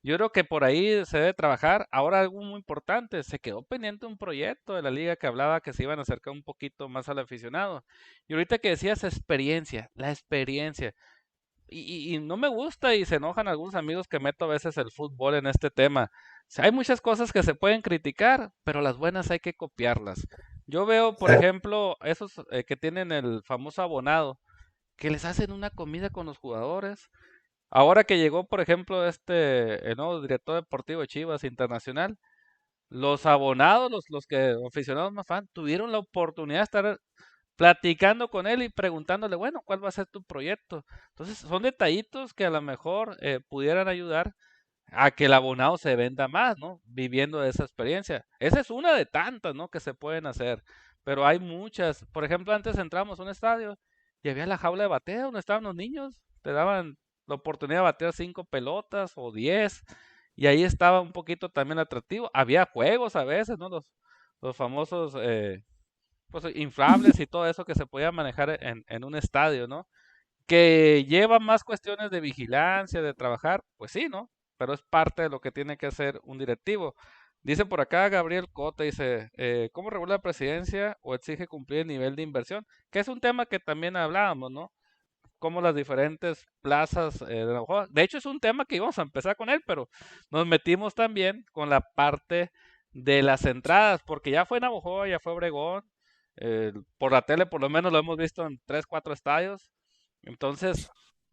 yo creo que por ahí se debe trabajar. Ahora algo muy importante, se quedó pendiente un proyecto de la liga que hablaba que se iban a acercar un poquito más al aficionado. Y ahorita que decías experiencia, la experiencia. Y no me gusta y se enojan algunos amigos que meto a veces el fútbol en este tema. O sea, hay muchas cosas que se pueden criticar, pero las buenas hay que copiarlas. Yo veo, por ejemplo, esos que tienen el famoso abonado, que les hacen una comida con los jugadores. Ahora que llegó, por ejemplo, el nuevo director deportivo de Chivas Internacional, los abonados, los que aficionados más fan, tuvieron la oportunidad de estar platicando con él y preguntándole, bueno, ¿cuál va a ser tu proyecto? Entonces, son detallitos que a lo mejor pudieran ayudar a que el abonado se venda más, ¿no? Viviendo de esa experiencia. Esa es una de tantas, ¿no? Que se pueden hacer, pero hay muchas. Por ejemplo, antes entramos a un estadio y había la jaula de bateo donde estaban los niños, te daban la oportunidad de batear 5 pelotas o 10, y ahí estaba un poquito también atractivo. Había juegos a veces, ¿no? Los famosos pues, inflables y todo eso que se podía manejar en un estadio, ¿no? Que lleva más cuestiones de vigilancia, de trabajar, pues sí, ¿no? Pero es parte de lo que tiene que hacer un directivo. Dice por acá Gabriel Cota, dice, ¿cómo regula la presidencia o exige cumplir el nivel de inversión? Que es un tema que también hablábamos, ¿no? Cómo las diferentes plazas de Navajo. De hecho, es un tema que íbamos a empezar con él, pero nos metimos también con la parte de las entradas, porque ya fue Navajo, ya fue Obregón, por la tele por lo menos lo hemos visto en 3, 4 estadios. Entonces,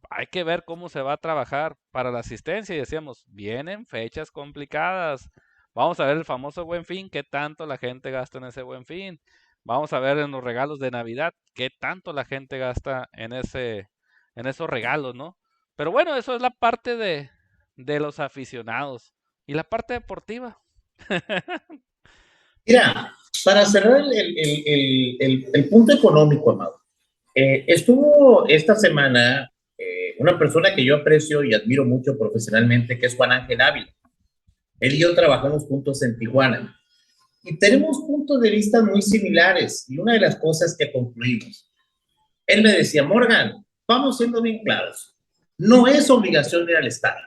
hay que ver cómo se va a trabajar para la asistencia. Y decíamos, vienen fechas complicadas. Vamos a ver el famoso Buen Fin, qué tanto la gente gasta en ese Buen Fin. Vamos a ver en los regalos de Navidad, qué tanto la gente gasta en esos regalos, ¿no? Pero bueno, eso es la parte de los aficionados. Y la parte deportiva. Mira, para cerrar el punto económico, Amado, estuvo esta semana una persona que yo aprecio y admiro mucho profesionalmente, que es Juan Ángel Ávila. Él y yo trabajamos juntos en Tijuana y tenemos puntos de vista muy similares. Y una de las cosas que concluimos, él me decía, Morgan, vamos siendo bien claros, no es obligación de ir al estadio,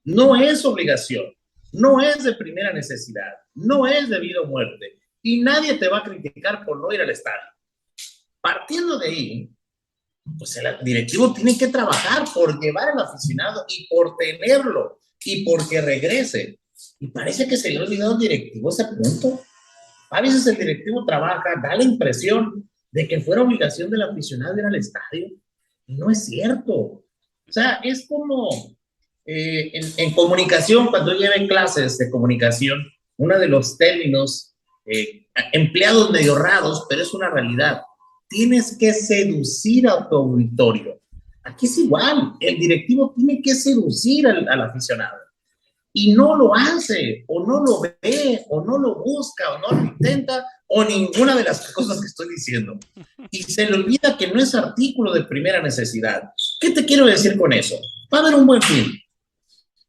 no es obligación, no es de primera necesidad, no es de vida o muerte, y nadie te va a criticar por no ir al estadio. Partiendo de ahí, pues el directivo tiene que trabajar por llevar al aficionado y por tenerlo y porque regrese. Y parece que se le ha olvidado al directivo ese punto. A veces el directivo trabaja, da la impresión de que fuera obligación del aficionado ir al estadio. Y no es cierto. O sea, es como en comunicación, cuando lleven clases de comunicación, uno de los términos empleados medio raros, pero es una realidad. Tienes que seducir a tu auditorio. Aquí es igual, el directivo tiene que seducir al aficionado y no lo hace, o no lo ve, o no lo busca, o no lo intenta, o ninguna de las cosas que estoy diciendo. Y se le olvida que no es artículo de primera necesidad. ¿Qué te quiero decir con eso? Va a haber un buen fin.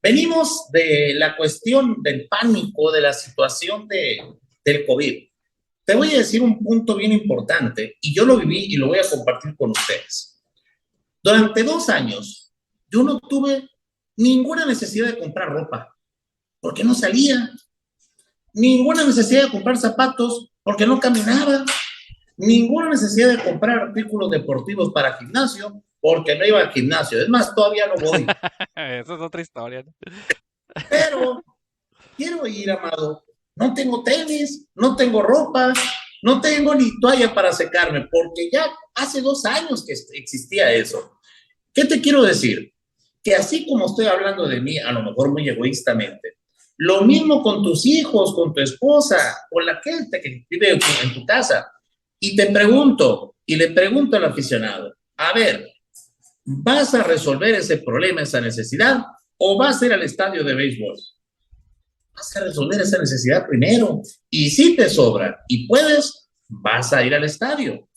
Venimos de la cuestión del pánico, de la situación del COVID. Te voy a decir un punto bien importante, y yo lo viví y lo voy a compartir con ustedes. Durante 2 años, yo no tuve ninguna necesidad de comprar ropa, porque no salía. Ninguna necesidad de comprar zapatos, porque no caminaba. Ninguna necesidad de comprar artículos deportivos para gimnasio, porque no iba al gimnasio. Es más, todavía no voy. Esa es otra historia, ¿no? Pero quiero ir, Amado. No tengo tenis, no tengo ropa, no tengo ni toalla para secarme, porque ya hace 2 años que existía eso. ¿Qué te quiero decir? Que así como estoy hablando de mí, a lo mejor muy egoístamente, lo mismo con tus hijos, con tu esposa, con la gente que vive en tu casa. Y te pregunto, y le pregunto al aficionado, a ver, ¿vas a resolver ese problema, esa necesidad, o vas a ir al estadio de béisbol? Vas a resolver esa necesidad primero. Y si te sobra y puedes, vas a ir al estadio.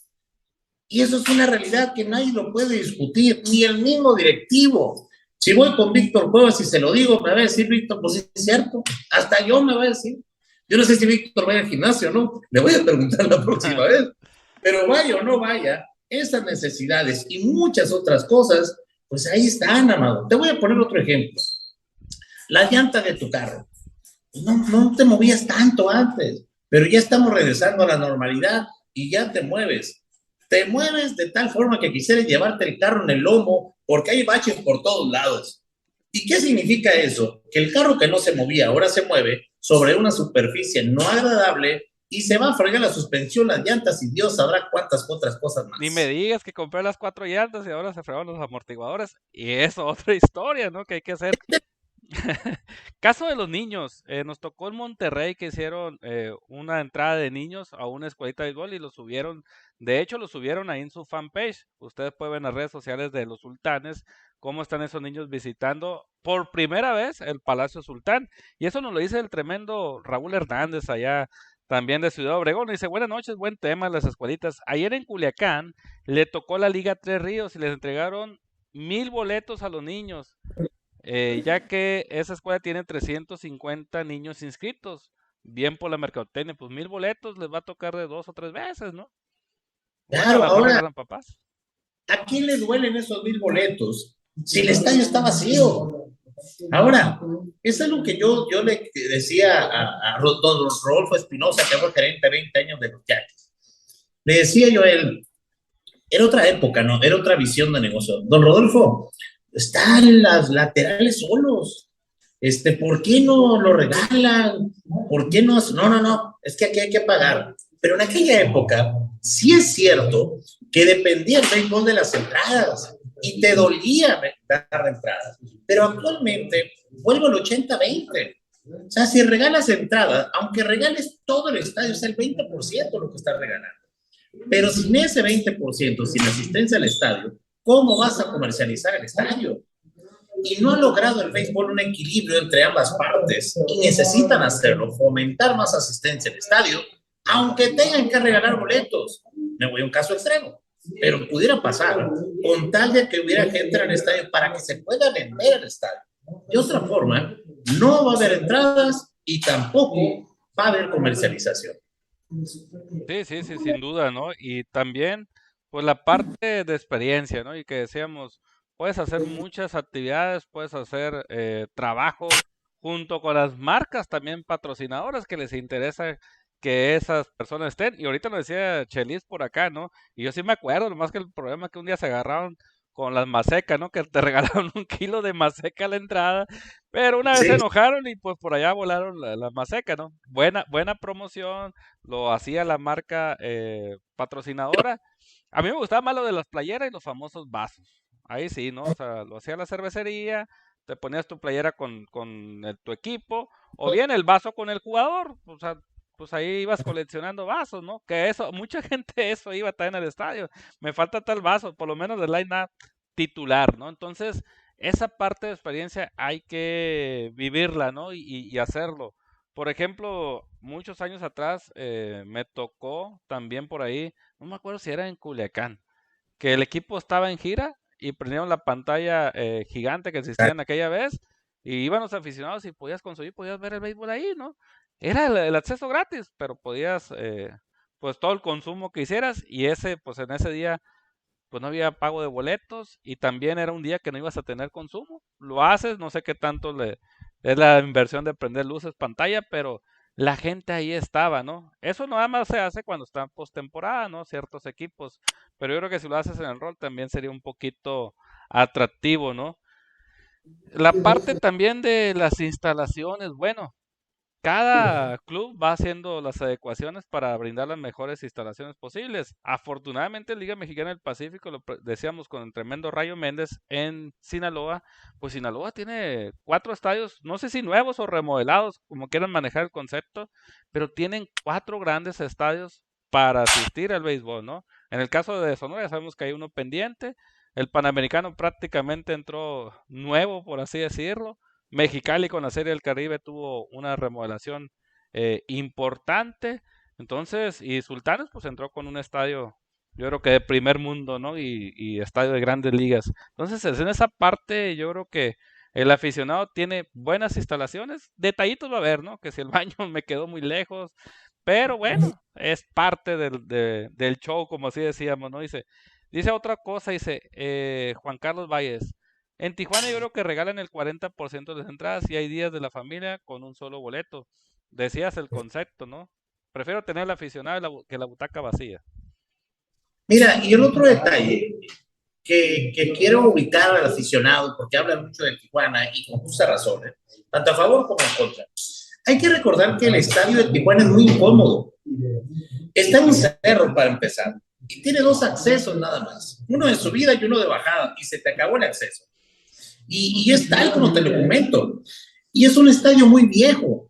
Y eso es una realidad que nadie lo puede discutir, ni el mismo directivo. Si voy con Víctor Cuevas y se lo digo, me va a decir, Víctor, pues sí, es cierto. Hasta yo me va a decir. Yo no sé si Víctor va al gimnasio o no. Le voy a preguntar la próxima vez. Pero vaya o no vaya, esas necesidades y muchas otras cosas Pues ahí están, amado. Te voy a poner otro ejemplo. La llanta de tu carro. No te movías tanto antes, pero ya estamos regresando a la normalidad y ya te mueves. Te mueves de tal forma que quisieras llevarte el carro en el lomo porque hay baches por todos lados. ¿Y qué significa eso? Que el carro que no se movía ahora se mueve sobre una superficie no agradable y se va a fregar la suspensión, las llantas y Dios sabrá cuántas otras cosas Ni me más. digas que compré las 4 llantas y ahora se fregaron los amortiguadores. Y eso, otra historia, ¿no? Que hay que hacer. Caso de los niños, nos tocó en Monterrey que hicieron una entrada de niños a una escuelita de gol y lo subieron, de hecho lo subieron ahí en su fanpage. Ustedes pueden ver en las redes sociales de los sultanes cómo están esos niños visitando por primera vez el Palacio Sultán. Y eso nos lo dice el tremendo Raúl Hernández allá también de Ciudad Obregón. Y dice, buenas noches, buen tema las escuelitas. Ayer en Culiacán le tocó la Liga Tres Ríos y les entregaron 1,000 boletos a los niños, ya que esa escuela tiene 350 niños inscritos. Bien por la mercadotecnia, pues 1,000 boletos les va a tocar de 2 o 3 veces, ¿no? Muchos a Claro, lo mejor ahora, regresan papás. ¿a quién le duelen esos 1,000 boletos si el estadio está vacío? Ahora, eso es lo que yo le decía a don Rodolfo Espinosa, que fue gerente 20 años de los Yaquis. Le decía yo a él, era otra época, ¿no? Era otra visión de negocio. Don Rodolfo, están las laterales solos. ¿Por qué no lo regalan? ¿Por qué no? No, es que aquí hay que pagar. Pero en aquella época, sí es cierto que dependía el béisbol de las entradas y te dolía dar entradas. Pero actualmente vuelvo al 80-20. O sea, si regalas entradas, aunque regales todo el estadio, es el 20% lo que estás regalando. Pero sin ese 20%, sin asistencia al estadio, ¿cómo vas a comercializar el estadio? Y no ha logrado el béisbol un equilibrio entre ambas partes y necesitan hacerlo, fomentar más asistencia al estadio, aunque tengan que regalar boletos. Me voy a un caso extremo, pero pudiera pasar con tal de que hubiera gente en el estadio para que se pueda vender el estadio. De otra forma, no va a haber entradas y tampoco va a haber comercialización. Sí, sí, sí, sin duda, ¿no? Y también, pues la parte de experiencia, ¿no? Y que decíamos, puedes hacer muchas actividades, puedes hacer trabajo junto con las marcas también patrocinadoras que les interesa que esas personas estén. Y ahorita nos decía Chelis por acá, ¿no? Y yo sí me acuerdo, nomás que el problema es que un día se agarraron con las masecas, ¿no? Que te regalaron 1 kilo de maseca a la entrada, pero una vez se Sí, enojaron y pues por allá volaron la maseca, ¿no? Buena promoción, lo hacía la marca patrocinadora. A mí me gustaba más lo de las playeras y los famosos vasos. Ahí sí, ¿no? O sea, lo hacía la cervecería, te ponías tu playera con tu equipo, o bien el vaso con el jugador. O sea, pues ahí ibas coleccionando vasos, ¿no? Que eso, mucha gente eso iba a estar en el estadio. Me falta tal vaso, por lo menos del line-up titular, ¿no? Entonces, esa parte de experiencia hay que vivirla, ¿no? Y hacerlo. Por ejemplo, muchos años atrás me tocó también por ahí, no me acuerdo si era en Culiacán, que el equipo estaba en gira y prendieron la pantalla gigante que existía en aquella vez y iban los aficionados y podías conseguir, podías ver el béisbol ahí, ¿no? Era el acceso gratis, pero podías, pues todo el consumo que hicieras y ese, pues en ese día pues no había pago de boletos y también era un día que no ibas a tener consumo. Lo haces, no sé qué tanto es la inversión de prender luces, pantalla, pero la gente ahí estaba, ¿no? Eso nada más se hace cuando está postemporada, ¿no? Ciertos equipos, pero yo creo que si lo haces en el rol también sería un poquito atractivo, ¿no? La parte también de las instalaciones, bueno, cada club va haciendo las adecuaciones para brindar las mejores instalaciones posibles. Afortunadamente, Liga Mexicana del Pacífico, decíamos con el tremendo Rayo Méndez en Sinaloa, pues Sinaloa tiene 4 estadios, no sé si nuevos o remodelados, como quieran manejar el concepto, pero tienen 4 grandes estadios para asistir al béisbol, ¿no? En el caso de Sonora, ya sabemos que hay uno pendiente. El Panamericano prácticamente entró nuevo, por así decirlo. Mexicali con la Serie del Caribe tuvo una remodelación importante. Entonces, y Sultanes pues entró con un estadio, yo creo que de primer mundo, ¿no? Y estadio de grandes ligas. Entonces, en esa parte yo creo que el aficionado tiene buenas instalaciones. Detallitos va a haber, ¿no? Que si el baño me quedó muy lejos. Pero bueno, es parte del show, como así decíamos, ¿no? Dice, Dice otra cosa, dice Juan Carlos Valles. En Tijuana yo creo que regalan el 40% de las entradas y hay días de la familia con un solo boleto. Decías el concepto, ¿no? Prefiero tener la aficionada que la butaca vacía. Mira, y el otro detalle que quiero ubicar al aficionado, porque habla mucho de Tijuana y con justa razón, ¿eh? Tanto a favor como en contra. Hay que recordar que el estadio de Tijuana es muy incómodo. Está en un cerro para empezar y tiene dos accesos nada más, uno de subida y uno de bajada, y se te acabó el acceso. Y es tal como te lo comento. Y es un estadio muy viejo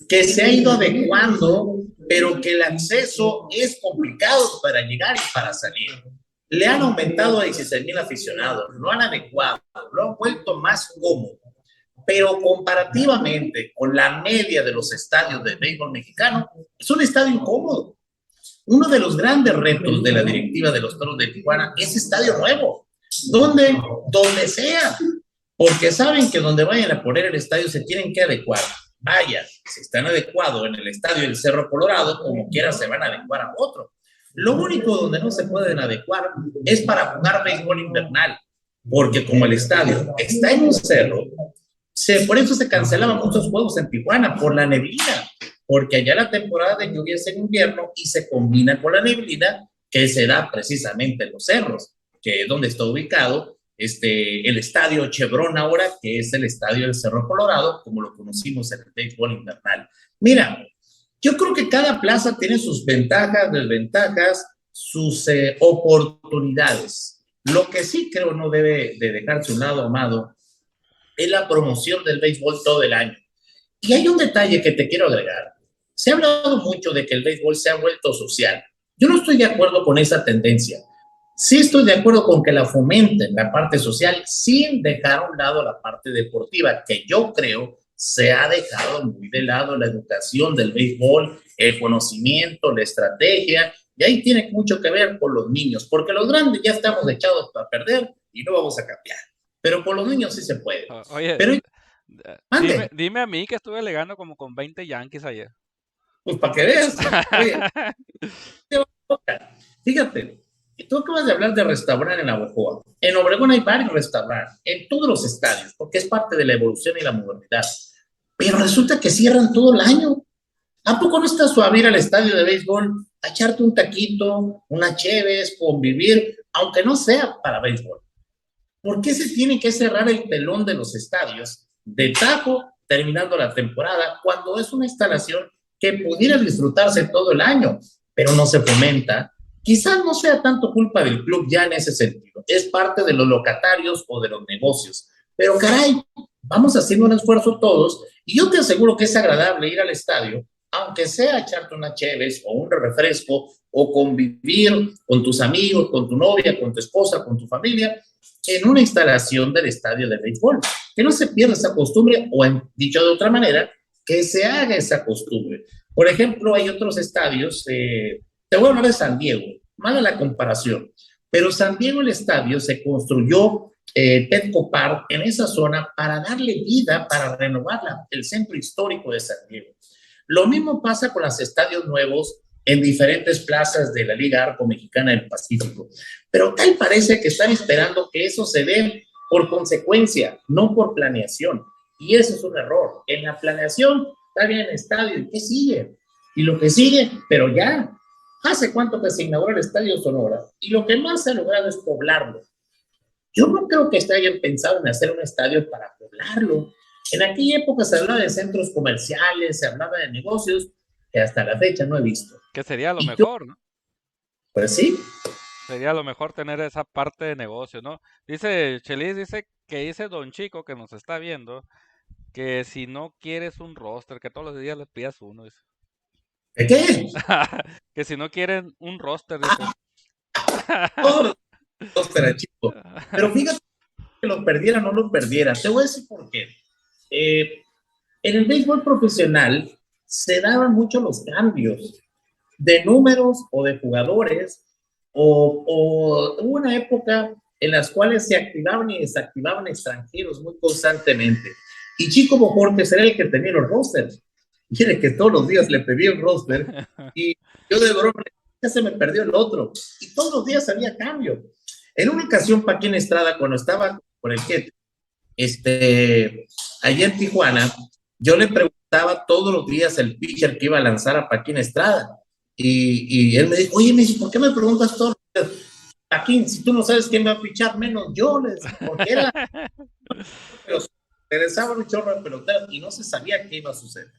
que se ha ido adecuando, pero que el acceso es complicado para llegar y para salir. Le han aumentado a 16,000 aficionados, lo han adecuado, lo han vuelto más cómodo, pero comparativamente con la media de los estadios de béisbol mexicano, es un estadio incómodo. Uno de los grandes retos de la directiva de los Toros de Tijuana es estadio nuevo, donde sea, porque saben que donde vayan a poner el estadio se tienen que adecuar. Vaya, si están adecuados en el estadio del Cerro Colorado, como quiera se van a adecuar a otro. Lo único donde no se pueden adecuar es para jugar béisbol invernal, porque como el estadio está en un cerro, por eso se cancelaban muchos juegos en Tijuana, por la neblina, porque allá la temporada de lluvia es en invierno y se combina con la neblina que se da precisamente en los cerros, que es donde está ubicado el estadio Chevron ahora, que es el estadio del Cerro Colorado, como lo conocimos en el béisbol invernal. Mira, yo creo que cada plaza tiene sus ventajas, desventajas, sus oportunidades. Lo que sí creo no debe de dejarse un lado, Amado, es la promoción del béisbol todo el año. Y hay un detalle que te quiero agregar. Se ha hablado mucho de que el béisbol se ha vuelto social. Yo no estoy de acuerdo con esa tendencia. Sí estoy de acuerdo con que la fomenten, la parte social, sin dejar a un lado la parte deportiva, que yo creo se ha dejado muy de lado la educación del béisbol, el conocimiento, la estrategia, y ahí tiene mucho que ver con los niños, porque los grandes ya estamos echados para perder y no vamos a cambiar. Pero con los niños sí se puede. Oye, Pero, dime a mí que estuve alegando como con 20 Yankees ayer. pues para que veas, oye, fíjate, tú acabas de hablar de restaurar en Navojoa. En Obregón hay varios restaurantes, en todos los estadios, porque es parte de la evolución y la modernidad. Pero resulta que cierran todo el año. ¿A poco no está suave ir al estadio de béisbol a echarte un taquito, una cheves, convivir, aunque no sea para béisbol? ¿Por qué se tiene que cerrar el telón de los estadios de tajo terminando la temporada cuando es una instalación que pudiera disfrutarse todo el año, pero no se fomenta? Quizás no sea tanto culpa del club ya en ese sentido, es parte de los locatarios o de los negocios, pero caray, vamos haciendo un esfuerzo todos y yo te aseguro que es agradable ir al estadio, aunque sea echarte una cheves o un refresco o convivir con tus amigos, con tu novia, con tu esposa, con tu familia, en una instalación del estadio de béisbol. Que no se pierda esa costumbre, o dicho de otra manera, que se haga esa costumbre. Por ejemplo, hay otros estadios, te voy a hablar de San Diego, mala la comparación, pero San Diego, el estadio se construyó Petco Park en esa zona para darle vida, para renovar el centro histórico de San Diego. Lo mismo pasa con los estadios nuevos en diferentes plazas de la Liga Arco Mexicana del Pacífico. Pero tal parece que están esperando que eso se dé por consecuencia, no por planeación. Y eso es un error. En la planeación está bien el estadio. ¿Y qué sigue? Y lo que sigue, pero ya. ¿Hace cuánto que se inauguró el Estadio Sonora? Y lo que más se ha logrado es poblarlo. Yo no creo que hayan pensado en hacer un estadio para poblarlo. En aquella época se hablaba de centros comerciales, se hablaba de negocios, que hasta la fecha no he visto. Que sería lo mejor, ¿no? Pues sí. Sería lo mejor tener esa parte de negocio, ¿no? Dice Chelis, dice Don Chico que nos está viendo, que si no quieres un roster, que todos los días le pidas uno. Dice. ¿De qué? Que si no quieren un roster, dice. Todos los roster, chico. Pero fíjate que lo perdiera o no lo perdiera. Te voy a decir por qué. En el béisbol profesional se daban mucho los cambios de números o de jugadores, o hubo una época en las cuales se activaban y desactivaban extranjeros muy constantemente. Y Chico Bojorquez era el que tenía los rosters. Y era que todos los días le pedía el roster. Y yo de broma, ya se me perdió el otro. Y todos los días había cambio. En una ocasión, Paquín Estrada, cuando estaba por el que, allá en Tijuana, yo le preguntaba todos los días el pitcher que iba a lanzar a Paquín Estrada. Y él me dijo, oye, Messi, ¿por qué me preguntas todo? Paquín, si tú no sabes quién va a pichar, menos yo, porque era, pero se interesaba un chorro de peloteros y no se sabía qué iba a suceder.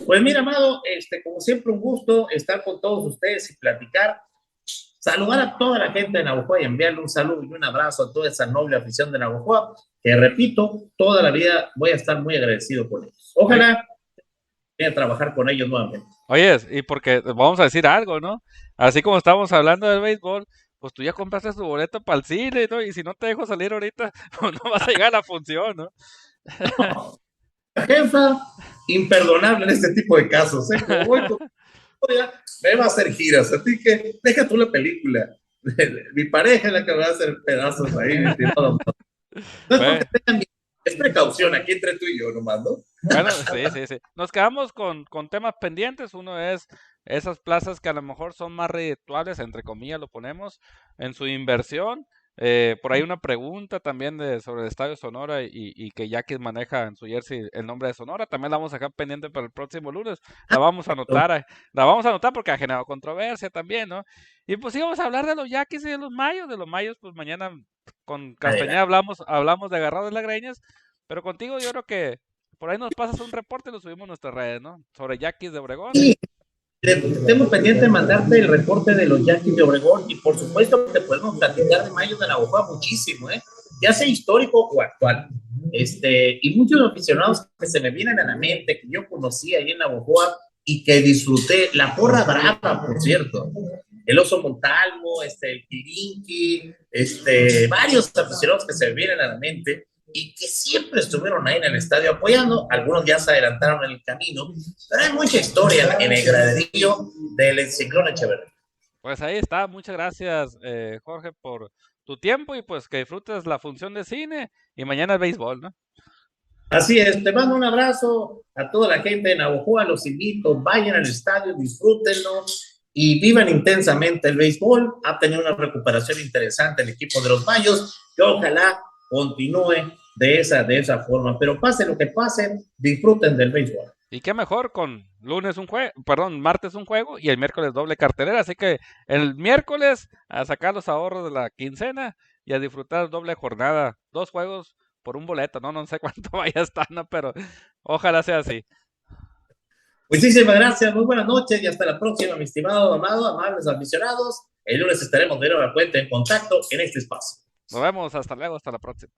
Pues mira, Amado, como siempre, un gusto estar con todos ustedes y platicar. Saludar a toda la gente de Navojoa y enviarle un saludo y un abrazo a toda esa noble afición de Navojoa, que repito, toda la vida voy a estar muy agradecido con ellos. Ojalá voy a trabajar con ellos nuevamente. Oye, y porque vamos a decir algo, ¿no? Así como estábamos hablando del béisbol, pues tú ya compraste tu boleto para el cine, ¿no? Y si no te dejo salir ahorita, pues no vas a llegar a la función, ¿no? La jefa, imperdonable en este tipo de casos, ¿eh? Como voy con me va a hacer giras, así que deja tú la película. Mi pareja es la que me va a hacer pedazos ahí, mi estimado. No es porque tengan es precaución aquí entre tú y yo nomás, ¿no? Bueno, sí. Nos quedamos con temas pendientes. Uno es esas plazas que a lo mejor son más redituables, entre comillas lo ponemos, en su inversión. Por ahí una pregunta también sobre el Estadio Sonora y que Yaquis maneja en su jersey el nombre de Sonora. También la vamos a dejar pendiente para el próximo lunes. La vamos a anotar, la vamos a anotar porque ha generado controversia también, ¿no? Y pues sí, vamos a hablar de los Yaquis y de los Mayos. De los Mayos, pues mañana con Castañeda hablamos de agarrados de greñas. Pero contigo yo creo que por ahí nos pasas un reporte y lo subimos a nuestras redes, ¿no? Sobre Yaquis de Obregón. Sí, tengo pendiente de mandarte el reporte de los Yaquis de Obregón y por supuesto te podemos platicar de Mayo de Navojoa muchísimo, ¿eh? Ya sea histórico o actual. Y muchos aficionados que se me vienen a la mente, que yo conocí ahí en Navojoa y que disfruté, la porra brava, por cierto, el Oso Montalvo, el Pirinqui, varios aficionados que se me vienen a la mente y que siempre estuvieron ahí en el estadio apoyando. Algunos ya se adelantaron en el camino, pero hay mucha historia en el graderío del Ciclón Echeverría. Pues ahí está, muchas gracias Jorge por tu tiempo y pues que disfrutes la función de cine y mañana el béisbol, ¿no? Así es, te mando un abrazo a toda la gente de Navojoa, los invito, vayan al estadio, disfrútenlo y vivan intensamente el béisbol. Ha tenido una recuperación interesante el equipo de los Mayos, que ojalá continúe de esa forma, pero pase lo que pase, disfruten del béisbol. Y qué mejor con martes un juego y el miércoles doble cartelera, así que el miércoles a sacar los ahorros de la quincena y a disfrutar doble jornada, 2 juegos por un boleto, no sé cuánto vaya a estar, ¿no? Pero ojalá sea así. Muchísimas gracias, muy buenas noches y hasta la próxima, mi estimado, amado, amables aficionados. El lunes estaremos de nueva cuenta en contacto en este espacio. Nos vemos, hasta luego, hasta la próxima.